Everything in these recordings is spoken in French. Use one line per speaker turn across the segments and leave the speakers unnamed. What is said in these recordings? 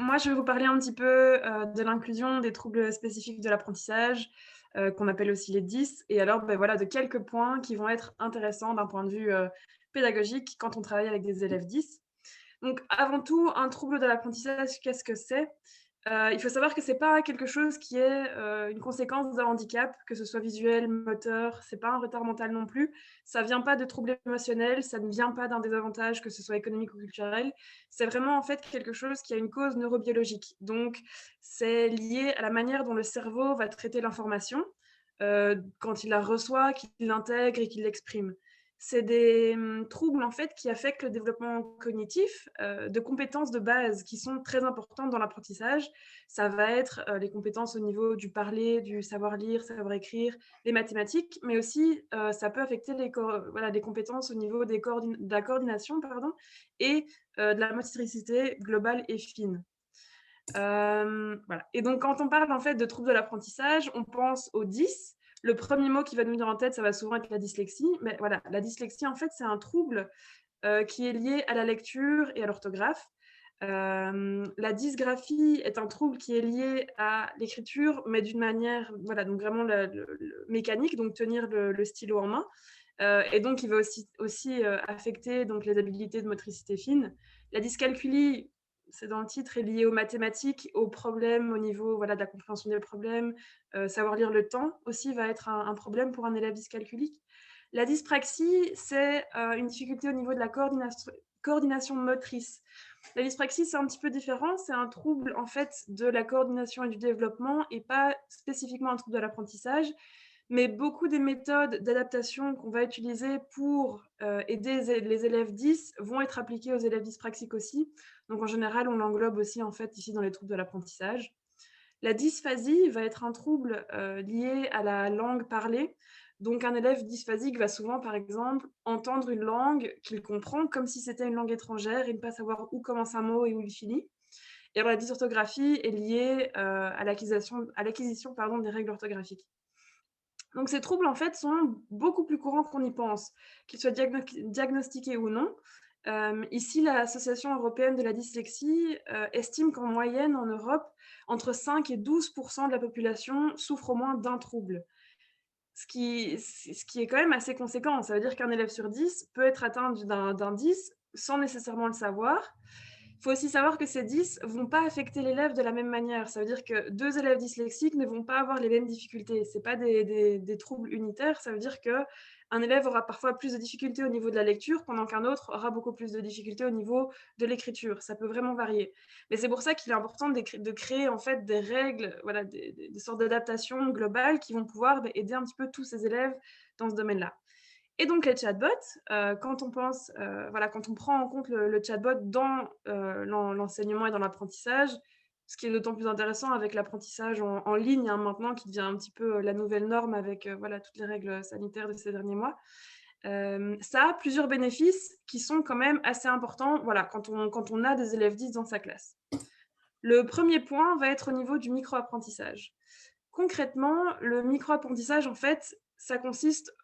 moi, je vais vous parler un petit peu, de l'inclusion des troubles spécifiques de l'apprentissage, qu'on appelle aussi les 10 et alors, voilà, de quelques points qui vont être intéressants d'un point de vue, pédagogique quand on travaille avec des élèves 10. Donc avant tout, un trouble de l'apprentissage, qu'est-ce que c'est? Il faut savoir que c'est pas quelque chose qui est, une conséquence d'un handicap, que ce soit visuel, moteur, c'est pas un retard mental non plus. Ça vient pas de troubles émotionnels, ça ne vient pas d'un désavantage, que ce soit économique ou culturel. C'est vraiment, en fait, quelque chose qui a une cause neurobiologique. Donc c'est lié à la manière dont le cerveau va traiter l'information, quand il la reçoit, qu'il l'intègre et qu'il l'exprime. C'est des, troubles, en fait, qui affectent le développement cognitif, de compétences de base qui sont très importantes dans l'apprentissage. Ça va être, les compétences au niveau du parler, du savoir lire, savoir écrire, les mathématiques, mais aussi, ça peut affecter les compétences au niveau de la coordination, pardon, et de la motricité globale et fine. Voilà et donc quand on parle, en fait, de troubles de l'apprentissage, on pense aux 10. Le premier mot qui va nous venir en tête, ça va souvent être la dyslexie, mais voilà, la dyslexie, en fait, c'est un trouble, qui est lié à la lecture et à l'orthographe. La dysgraphie est un trouble qui est lié à l'écriture, mais d'une manière, voilà, donc vraiment le mécanique, donc tenir le stylo en main, et donc il va aussi, affecter donc les habiletés de motricité fine. La dyscalculie, c'est dans le titre, est liée aux mathématiques, aux problèmes au niveau, voilà, de la compréhension des problèmes, savoir lire le temps aussi va être un problème pour un élève dyscalculique. La dyspraxie, c'est, une difficulté au niveau de la coordination motrice. La dyspraxie, c'est un petit peu différent, c'est un trouble, en fait, de la coordination et du développement et pas spécifiquement un trouble de l'apprentissage. Mais beaucoup des méthodes d'adaptation qu'on va utiliser pour, aider les élèves 10 vont être appliquées aux élèves dyspraxiques aussi. Donc en général, on l'englobe aussi, en fait, ici dans les troubles de l'apprentissage. La dysphasie va être un trouble, lié à la langue parlée. Donc un élève dysphasique va souvent, par exemple, entendre une langue qu'il comprend comme si c'était une langue étrangère et ne pas savoir où commence un mot et où il finit. Et alors la dysorthographie est liée, à l'acquisition, pardon, des règles orthographiques. Donc ces troubles, en fait, sont beaucoup plus courants qu'on y pense, qu'ils soient diagnostiqués ou non. Ici, l'Association européenne de la dyslexie, estime qu'en moyenne, en Europe, entre 5 et 12% de la population souffre au moins d'un trouble. Ce qui est quand même assez conséquent. Ça veut dire qu'un élève sur 10 peut être atteint d'un 10 sans nécessairement le savoir. Il faut aussi savoir que ces 10 vont pas affecter l'élève de la même manière. Ça veut dire que 2 élèves dyslexiques ne vont pas avoir les mêmes difficultés. C'est pas des troubles unitaires. Ça veut dire qu'un élève aura parfois plus de difficultés au niveau de la lecture, pendant qu'un autre aura beaucoup plus de difficultés au niveau de l'écriture. Ça peut vraiment varier. Mais c'est pour ça qu'il est important de créer, en fait, des règles, voilà, des sortes d'adaptations globales qui vont pouvoir, aider un petit peu tous ces élèves dans ce domaine-là. Et donc les chatbots, quand on pense, voilà, quand on prend en compte le chatbot dans, l'enseignement et dans l'apprentissage, ce qui est d'autant plus intéressant avec l'apprentissage en ligne, hein, maintenant, qui devient un petit peu, la nouvelle norme avec, voilà, toutes les règles sanitaires de ces derniers mois. Ça a plusieurs bénéfices qui sont quand même assez importants, voilà, quand on a des élèves 10 dans sa classe. Le premier point va être au niveau du micro-apprentissage. Concrètement, le micro-apprentissage, en fait, ça consiste,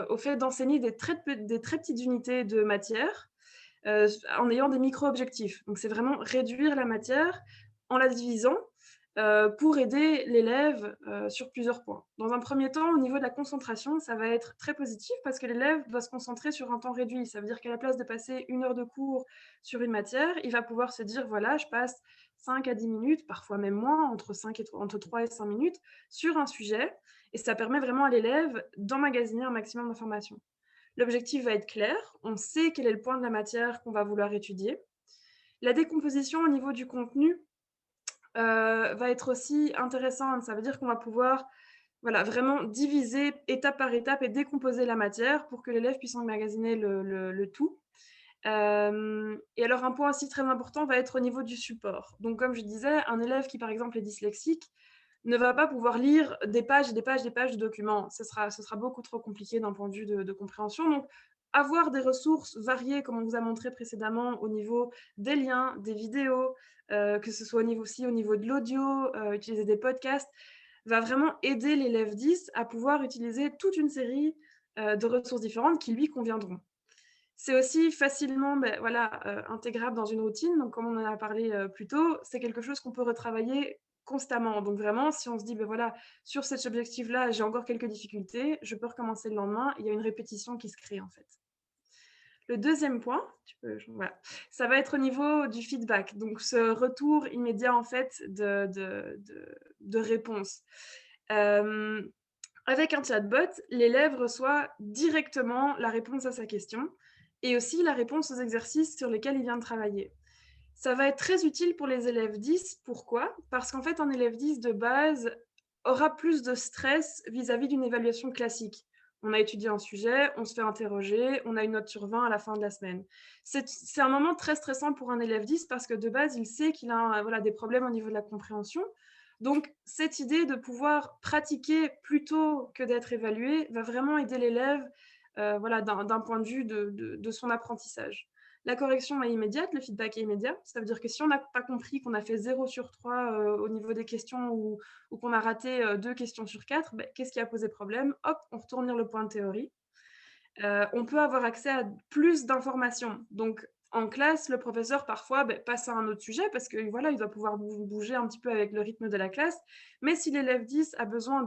au fait d'enseigner des très petites unités de matière, en ayant des micro-objectifs. Donc c'est vraiment réduire la matière en la divisant, pour aider l'élève, sur plusieurs points. Dans un premier temps, au niveau de la concentration, ça va être très positif parce que l'élève doit se concentrer sur un temps réduit. Ça veut dire qu'à la place de passer 1 heure de cours sur une matière, il va pouvoir se dire: «Voilà, je passe 5 à 10 minutes, parfois même moins, entre 3 et 5 minutes, sur un sujet» et ça permet vraiment à l'élève d'emmagasiner un maximum d'informations. L'objectif va être clair, on sait quel est le point de la matière qu'on va vouloir étudier. La décomposition au niveau du contenu, va être aussi intéressante. Ça veut dire qu'on va pouvoir, voilà, vraiment diviser étape par étape et décomposer la matière pour que l'élève puisse emmagasiner le tout. Et alors un point aussi très important va être au niveau du support. Donc comme je disais, un élève qui, par exemple, est dyslexique ne va pas pouvoir lire des pages et des pages, des pages de documents. Ce sera beaucoup trop compliqué d'un point de vue de compréhension. Donc avoir des ressources variées, comme on vous a montré précédemment, au niveau des liens, des vidéos, que ce soit au niveau de l'audio, utiliser des podcasts, va vraiment aider l'élève 10 à pouvoir utiliser toute une série, de ressources différentes qui lui conviendront. C'est aussi facilement, voilà, intégrable dans une routine. Donc comme on en a parlé, plus tôt, c'est quelque chose qu'on peut retravailler constamment. Donc vraiment, si on se dit: «Beh, voilà, sur cet objectif-là, j'ai encore quelques difficultés», je peux recommencer le lendemain. Il y a une répétition qui se crée, en fait. Le deuxième point, tu peux voilà, ça va être au niveau du feedback. Donc ce retour immédiat, en fait, de réponse. Hem, Avec un chatbot, l'élève reçoit directement la réponse à sa question et aussi la réponse aux exercices sur lesquels il vient de travailler. Ça va être très utile pour les élèves 10. Pourquoi? Parce qu'en fait, un élève 10 de base aura plus de stress vis-à-vis d'une évaluation classique. On a étudié un sujet, on se fait interroger, on a une note sur 20 à la fin de la semaine. C'est un moment très stressant pour un élève 10 parce que de base, il sait qu'il a voilà, des problèmes au niveau de la compréhension. Donc, cette idée de pouvoir pratiquer plutôt que d'être évalué va vraiment aider l'élève voilà, d'un point de vue de son apprentissage. La correction est immédiate, le feedback est immédiat. Ça veut dire que si on n'a pas compris, qu'on a fait 0 sur 3 au niveau des questions ou qu'on a raté 2 questions sur 4, qu'est-ce qui a posé problème? Hop, on retourne lire le point de théorie. On peut avoir accès à plus d'informations. Donc en classe, le professeur parfois, passe à un autre sujet parce que voilà, il doit pouvoir bouger un petit peu avec le rythme de la classe. Mais si l'élève 10 a besoin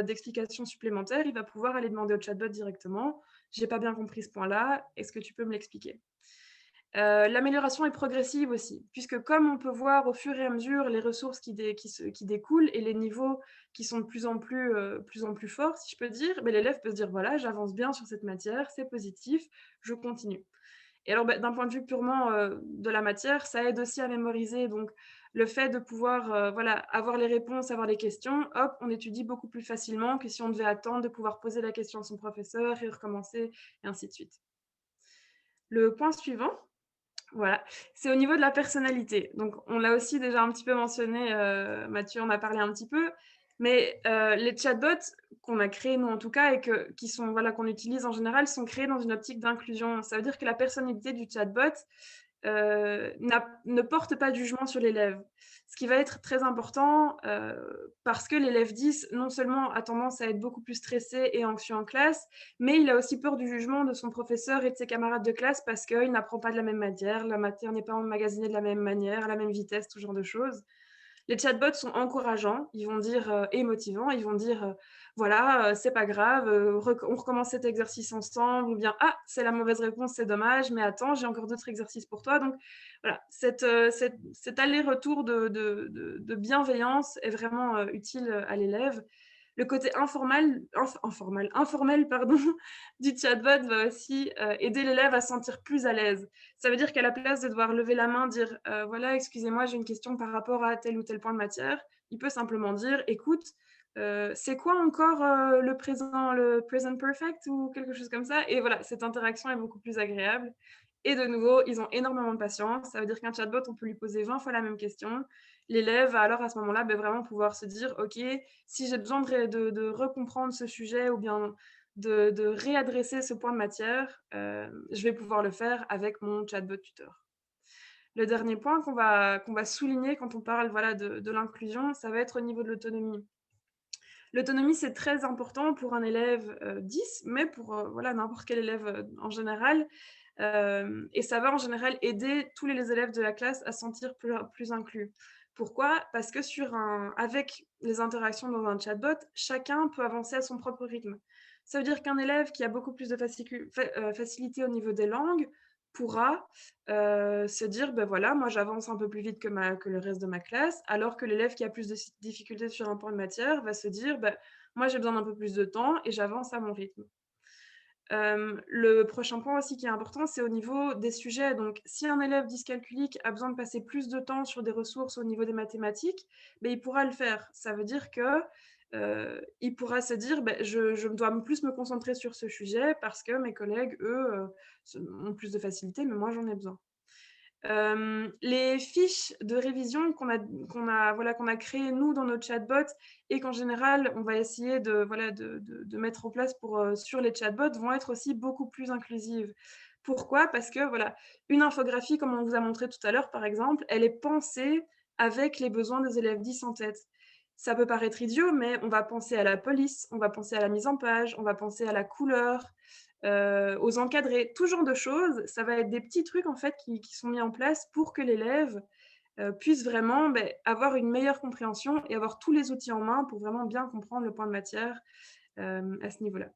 d'explications supplémentaires, il va pouvoir aller demander au chatbot directement: «J'ai pas bien compris ce point-là, est-ce que tu peux me l'expliquer?» L'amélioration est progressive aussi, puisque comme on peut voir au fur et à mesure les ressources qui découlent et les niveaux qui sont de plus en plus forts, si je peux dire, l'élève peut se dire: «Voilà, j'avance bien sur cette matière, c'est positif, je continue». Et alors, d'un point de vue purement, de la matière, ça aide aussi à mémoriser. Donc le fait de pouvoir, voilà, avoir les réponses, avoir les questions, hop, on étudie beaucoup plus facilement que si on devait attendre de pouvoir poser la question à son professeur et recommencer et ainsi de suite. Le point suivant, voilà, c'est au niveau de la personnalité. Donc on l'a aussi déjà un petit peu mentionné, Mathieu en a parlé un petit peu, mais les chatbots qu'on a créés nous en tout cas et qui sont voilà, qu'on utilise en général, sont créés dans une optique d'inclusion. Ça veut dire que la personnalité du chatbot, ne porte pas de jugement sur l'élève. Ce qui va être très important, parce que l'élève 10, non seulement a tendance à être beaucoup plus stressé et anxieux en classe, mais il a aussi peur du jugement de son professeur et de ses camarades de classe parce qu'il n'apprend pas de la même matière, la matière n'est pas emmagasinée de la même manière, à la même vitesse, ce genre de choses. Les chatbots sont encourageants, ils vont dire, et motivants, ils vont dire, «Voilà, c'est pas grave, on recommence cet exercice ensemble» ou bien: «Ah, c'est la mauvaise réponse, c'est dommage, mais attends, j'ai encore d'autres exercices pour toi». Donc voilà, cet aller-retour de bienveillance est vraiment, utile, à l'élève. Le côté informel pardon, du chatbot va aussi, aider l'élève à se sentir plus à l'aise. Ça veut dire qu'à la place de devoir lever la main, dire, «Voilà, excusez-moi, j'ai une question par rapport à tel ou tel point de matière», il peut simplement dire: «Écoute, c'est quoi encore, le present perfect?» ou quelque chose comme ça et voilà, cette interaction est beaucoup plus agréable et de nouveau, ils ont énormément de patience. Ça veut dire qu'un chatbot, on peut lui poser 20 fois la même question. L'élève va alors à ce moment-là, vraiment pouvoir se dire: «OK, si j'ai besoin de recomprendre ce sujet ou bien de réadresser ce point de matière, je vais pouvoir le faire avec mon chatbot tuteur». Le dernier point qu'on va souligner quand on parle, voilà, de l'inclusion, ça va être au niveau de l'autonomie. L'autonomie, c'est très important pour un élève, 10, mais pour, voilà, n'importe quel élève, en général, et ça va en général aider tous les élèves de la classe à se sentir plus inclus. Pourquoi? Parce que avec les interactions dans un chatbot, chacun peut avancer à son propre rythme. Ça veut dire qu'un élève qui a beaucoup plus de facilité au niveau des langues pourra, se dire: «Beh, voilà, moi j'avance un peu plus vite que le reste de ma classe», alors que l'élève qui a plus de difficultés sur un point de matière va se dire: «Bah, moi j'ai besoin d'un peu plus de temps et j'avance à mon rythme». Le prochain point aussi qui est important, c'est au niveau des sujets. Donc, si un élève dyscalculique a besoin de passer plus de temps sur des ressources au niveau des mathématiques, il pourra le faire. Ça veut dire que, il pourra se dire: «Je dois plus me concentrer sur ce sujet parce que mes collègues, eux, ont plus de facilité, mais moi j'en ai besoin». Les fiches de révision qu'on a créées nous dans notre chatbot et qu'en général on va essayer de mettre en place sur les chatbots vont être aussi beaucoup plus inclusives. Pourquoi? Parce que voilà, une infographie comme on vous a montré tout à l'heure par exemple, elle est pensée avec les besoins des élèves 10 en tête. Ça peut paraître idiot, mais on va penser à la police, on va penser à la mise en page, on va penser à la couleur, aux encadrés, tout genre de choses. Ça va être des petits trucs en fait qui sont mis en place pour que l'élève, puisse vraiment, avoir une meilleure compréhension et avoir tous les outils en main pour vraiment bien comprendre le point de matière, à ce niveau-là.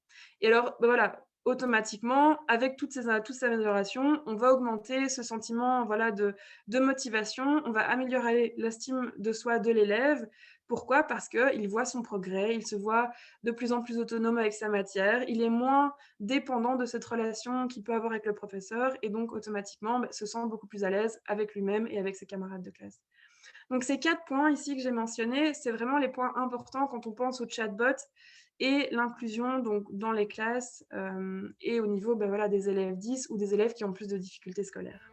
Et alors, voilà, automatiquement, avec toutes ces améliorations, on va augmenter ce sentiment, voilà, de motivation. On va améliorer l'estime de soi de l'élève. Pourquoi? Parce qu'il voit son progrès, il se voit de plus en plus autonome avec sa matière, il est moins dépendant de cette relation qu'il peut avoir avec le professeur et donc automatiquement, se sent beaucoup plus à l'aise avec lui-même et avec ses camarades de classe. Donc ces 4 points ici que j'ai mentionnés, c'est vraiment les points importants quand on pense au chatbot et l'inclusion donc dans les classes, et au niveau, voilà, des élèves 10 ou des élèves qui ont plus de difficultés scolaires.